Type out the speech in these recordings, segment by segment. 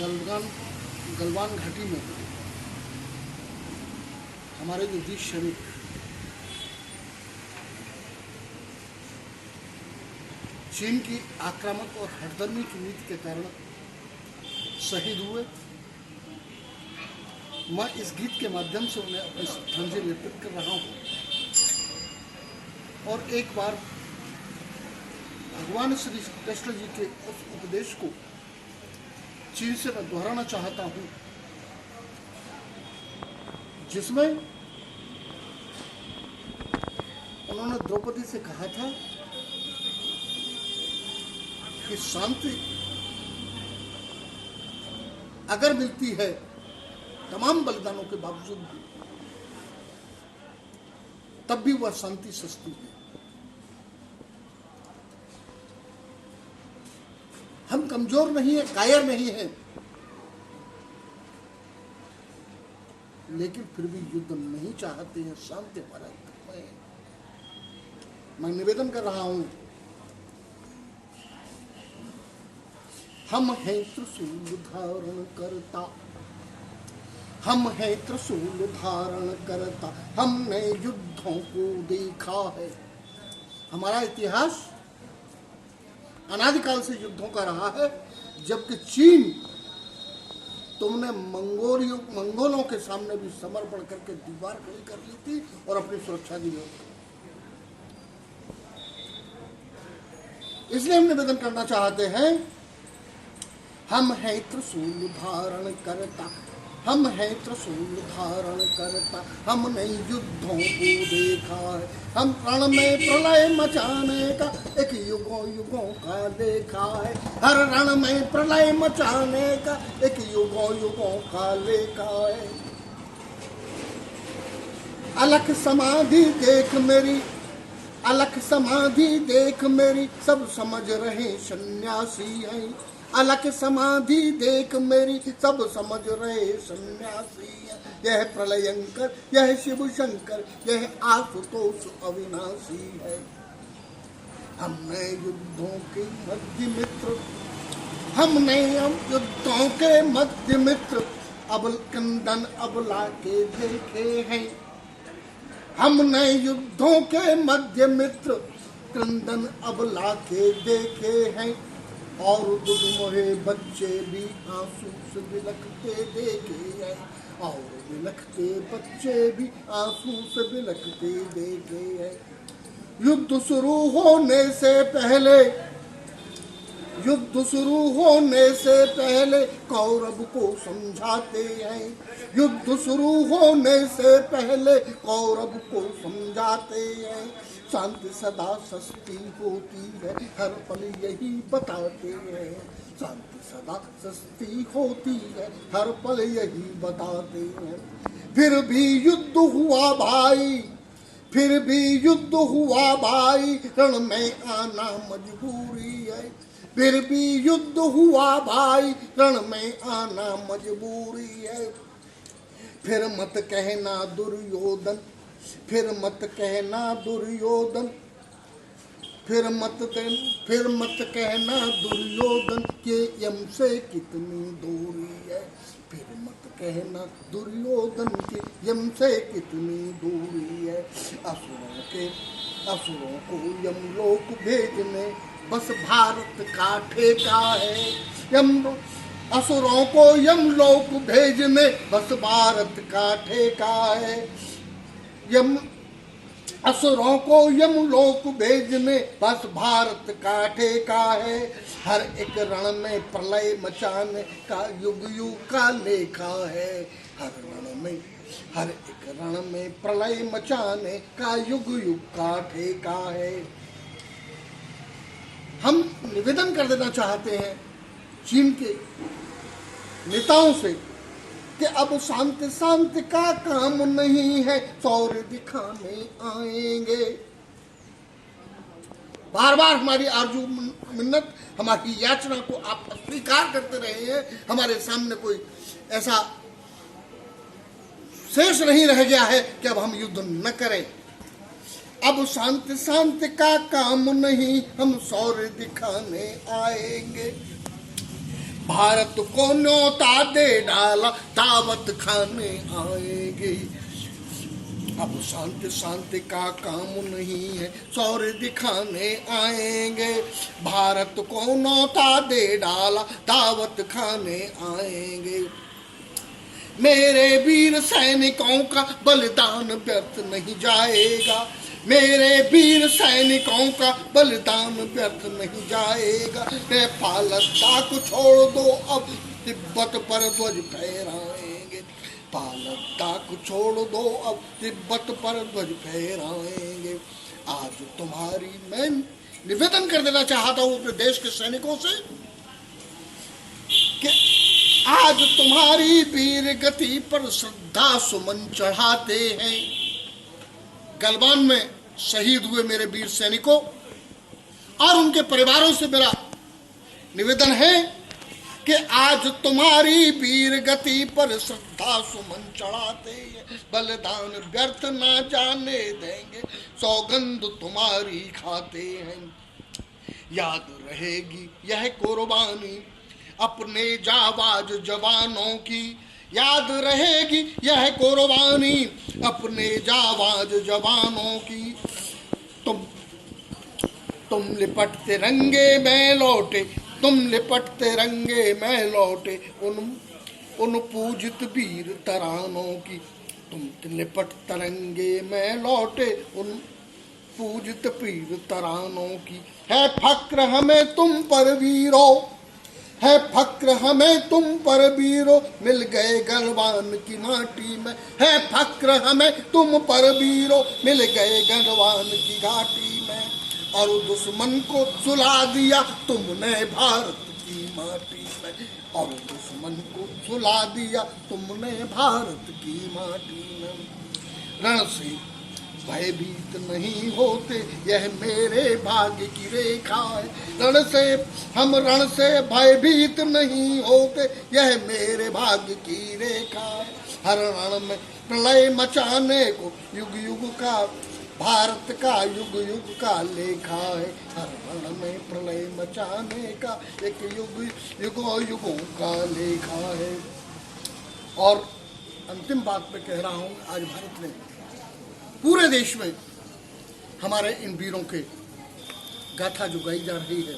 गलवान गलवान घाटी में हमारे जो वीर सैनिक चीन की आक्रामक और हठधर्मी की नीति के कारण शहीद हुए, मैं इस गीत के माध्यम से उन्हें अपनी श्रद्धांजलि अर्पित कर रहा हूँ और एक बार भगवान श्री कृष्ण जी के उस उपदेश को चीन से मैं दोहराना चाहता हूँ, जिसमें उन्होंने द्रौपदी से कहा था कि शांति अगर मिलती है तमाम बलिदानों के बावजूद भी, तब भी वह शांति सस्ती है। हम कमजोर नहीं है, कायर नहीं है, लेकिन फिर भी युद्ध नहीं चाहते हैं, शांति हमारा है। मैं निवेदन कर रहा हूं, हम हैं त्रिशूल धारण करता, हम हैं त्रिशूल धारण करता, हमने युद्धों को देखा है। हमारा इतिहास अनादिकाल से युद्धों का रहा है, जबकि चीन तुमने मंगोलों के सामने भी समर्पण करके दीवार खड़ी कर ली थी और अपनी सुरक्षा दी। इसलिए हम निवेदन करना चाहते हैं, हम हैं त्रिशूल धारण करता, हम हैं त्रिशूल धारण करता, हमने युद्धों को देखा है। हम रण में प्रलय मचाने का एक युगों युगों का लेखा है। हर रण में प्रलय मचाने का एक युगों युगों का लेखा है। अलख समाधि देख मेरी, अलख समाधि देख मेरी, सब समझ रहे सन्यासी हैं। अलख समाधि देख मेरी, सब समझ रहे सन्यासी है। यह प्रलयंकर, यह शिव शंकर, यह आशुतोष अविनाशी है। हमने युद्धों के मध्य मित्र, हमने युद्धों के मध्य मित्र, अबल कंदन अबला के देखे हैं। हमने युद्धों के मध्य मित्र, क्रंदन अबला के देखे हैं। और दुधमुहे बच्चे भी आंसू से बिलखते देखे हैं, और बिलखते बच्चे भी आंसू से बिलखते देखे हैं। युद्ध शुरू होने से पहले, युद्ध शुरू होने से पहले कौरव को समझाते हैं। युद्ध शुरू होने से पहले कौरव को समझाते हैं। शांति सदा सस्ती होती है, हर पल यही बताते हैं। शांति सदा सस्ती होती है, हर पल यही बताते हैं। फिर भी युद्ध हुआ भाई, फिर भी युद्ध हुआ भाई, रण में आना मजबूरी है। फिर भी युद्ध हुआ भाई, रण में आना मजबूरी है। फिर मत कहना दुर्योधन, फिर मत कहना दुर्योधन, फिर मत कहना दुर्योधन के यम से कितनी दूरी है। फिर मत कहना दुर्योधन के यम से कितनी दूरी है। असुरों को यमलोक भेजने बस भारत का ठेका है। असुरों को यमलोक भेजने बस भारत का ठेका है। असुरों को यमलोक भेजने बस भारत का ठेका है। हर एक रण में प्रलय मचाने का युग युग का लेखा है। हर एक रण में प्रलय मचाने का युग युग का ठेका है। हम निवेदन कर देना चाहते हैं चीन के नेताओं से कि अब शांति शांति का काम नहीं है, शौर्य दिखाने आएंगे। बार बार हमारी आरजू मिन्नत, हमारी याचना को आप स्वीकार करते रहे हैं। हमारे सामने कोई ऐसा शेष नहीं रह गया है कि अब हम युद्ध न करें। अब शांति शांति का काम नहीं, हम शौर्य दिखाने आएंगे। भारत को न्योता दे डाला, दावत खाने आएंगे। अब शांति शांति का काम नहीं है, शौर्य दिखाने आएंगे। भारत को न्योता दे डाला, दावत खाने आएंगे। मेरे वीर सैनिकों का बलिदान व्यर्थ नहीं जाएगा, मेरे वीर सैनिकों का बलिदान व्यर्थ नहीं जाएगा। नेपाल लद्दाख को छोड़ दो, अब तिब्बत पर ध्वज फहराएंगे। नेपाल लद्दाख को छोड़ दो, अब तिब्बत पर ध्वज फहराएंगे। आज तुम्हारी, मैं निवेदन कर देना चाहता हूँ अपने देश के सैनिकों से कि आज तुम्हारी वीर गति पर श्रद्धा सुमन चढ़ाते हैं। गलवान में शहीद हुए मेरे वीर सैनिकों और उनके परिवारों से मेरा निवेदन है कि आज तुम्हारी वीर गति पर श्रद्धा सुमन चढ़ाते हैं। बलिदान व्यर्थ ना जाने देंगे, सौगंध तुम्हारी खाते हैं। याद रहेगी यह कुर्बानी अपने जाबाज जवानों की, याद रहेगी यह कुर्बानी अपने जाबाज जवानों की। तुम लिपटते रंगे में लौटे, तुम लिपटते रंगे में लौटे उन पूजित वीर तरानों की। तुम लिपट तरंगे में लौटे उन पूजित वीर तरानों की। है फक्र हमें तुम पर वीरों, है फक्र हमें तुम पर वीरों, मिल गए गलवान की माटी में। है फक्र हमें तुम पर वीरों, मिल गए गलवान की घाटी में। और दुश्मन को सुला दिया तुमने भारत की माटी में, और दुश्मन को सुला दिया तुमने भारत की माटी में। रण से भयभीत नहीं होते, यह मेरे भाग्य की रेखा है। रण से भयभीत नहीं होते, यह मेरे भाग्य की रेखा है। हर रण में प्रलय मचाने को युग युग का, भारत का युग युग का लेखा है। हर रण में प्रलय मचाने का एक युग युगों युगों का लेखा है। और अंतिम बात पे कह रहा हूँ, आज भारत ने पूरे देश में हमारे इन वीरों के गाथा जो गाई जा रही है,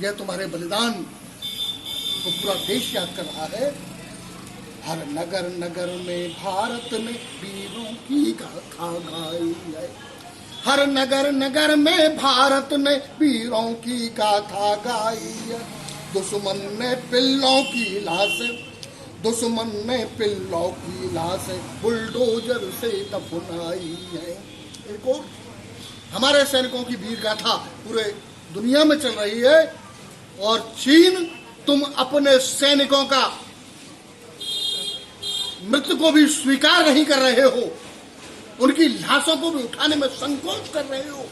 यह तुम्हारे बलिदान को पूरा देश याद कर रहा है। हर नगर नगर में भारत ने वीरों की गाथा गाई है। हर नगर नगर में भारत ने वीरों की गाथा गाई है। दुश्मन ने पिल्लों की लाशें, दुश्मन ने पिल्लों की लाशें बुलडोजर से दफनाई है। एक और हमारे सैनिकों की वीर गाथा पूरे दुनिया में चल रही है। और चीन, तुम अपने सैनिकों का मृत्यु को भी स्वीकार नहीं कर रहे हो, उनकी लाशों को भी उठाने में संकोच कर रहे हो,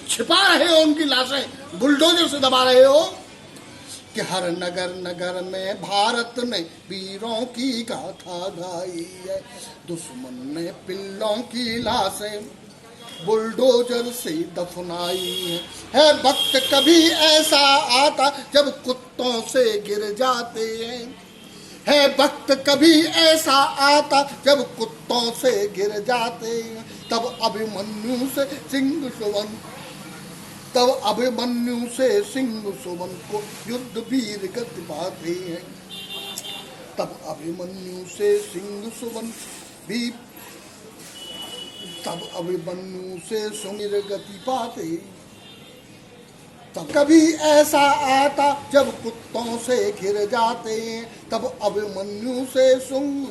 छिपा रहे हो उनकी लाशें, बुलडोजर से दबा रहे हो। कि हर नगर नगर में भारत ने वीरों की गाथा गाई है। दुश्मन ने पिल्लों की लाशें बुलडोजर से दफनाई है। वक्त कभी ऐसा आता जब कुत्तों से गिर जाते हैं। है वक्त कभी ऐसा आता जब कुत्तों से गिर जाते हैं। तब अभिमन्यु से सिंह सुवन, तब अभिमन्यु से सिंह सुवन को युद्ध वीर गति पाते हैं। तब अभिमन्यु से सिंह सुवन भी, तब अभिमन्यु से सुमीर गति पाते। तब कभी ऐसा आता जब कुत्तों से घिर जाते हैं। तब अभिमन्यु से सुंग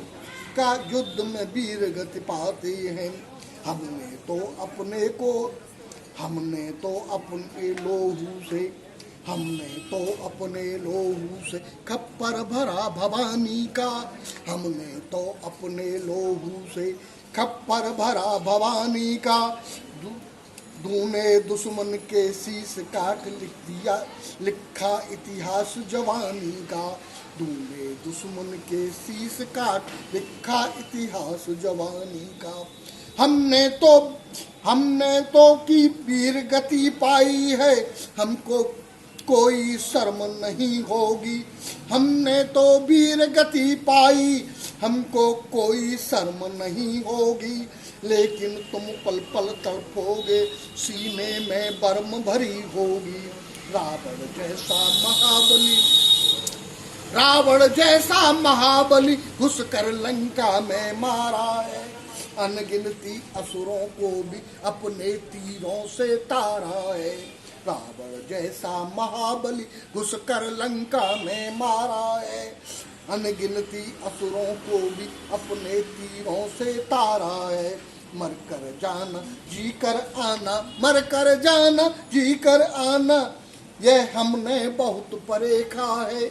का युद्ध में वीर गति पाते हैं। हमने तो अपने को, हमने तो अपने लोहू से, हमने तो अपने लोहू से खप्पर भरा भवानी का। हमने तो अपने लोहू से खप्पर भरा भवानी का। दूने दुश्मन के शीश काट लिख दिया, लिखा इतिहास जवानी का। दूने दुश्मन के शीश काट लिखा इतिहास जवानी का। हमने तो की वीर गति पाई है। हमको कोई शर्म नहीं होगी, हमने तो वीर गति पाई, हमको कोई शर्म नहीं होगी। लेकिन तुम पल पल तड़पोगे, सीने में बर्म भरी होगी। रावण जैसा महाबली, रावण जैसा महाबली घुसकर लंका में मारा है, अनगिनती असुरों को भी अपने तीरों से तारा है। रावण जैसा महाबली घुसकर लंका में मारा है, अनगिनती असुरों को भी अपने तीरों से तारा है। मर कर जाना जी कर आना, मर कर जाना जी कर आना, यह हमने बहुत परेखा है।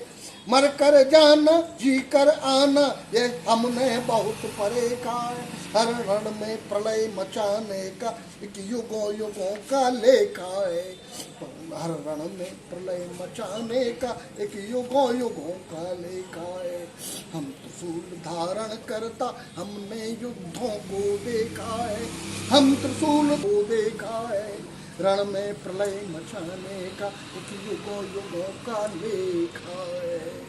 मर कर जाना जी कर आना, ये हमने बहुत परेखा है। हर रण में प्रलय मचाने का एक युगों युगों का लेखा है। हर रण में प्रलय मचाने का एक युगों युगों का लेखा है। हम त्रिशूल धारण करता हमने युद्धों को देखा है, हम त्रिशूल को देखा है। रण में प्रलय मचाने का एक युगों युगों का लेखा है।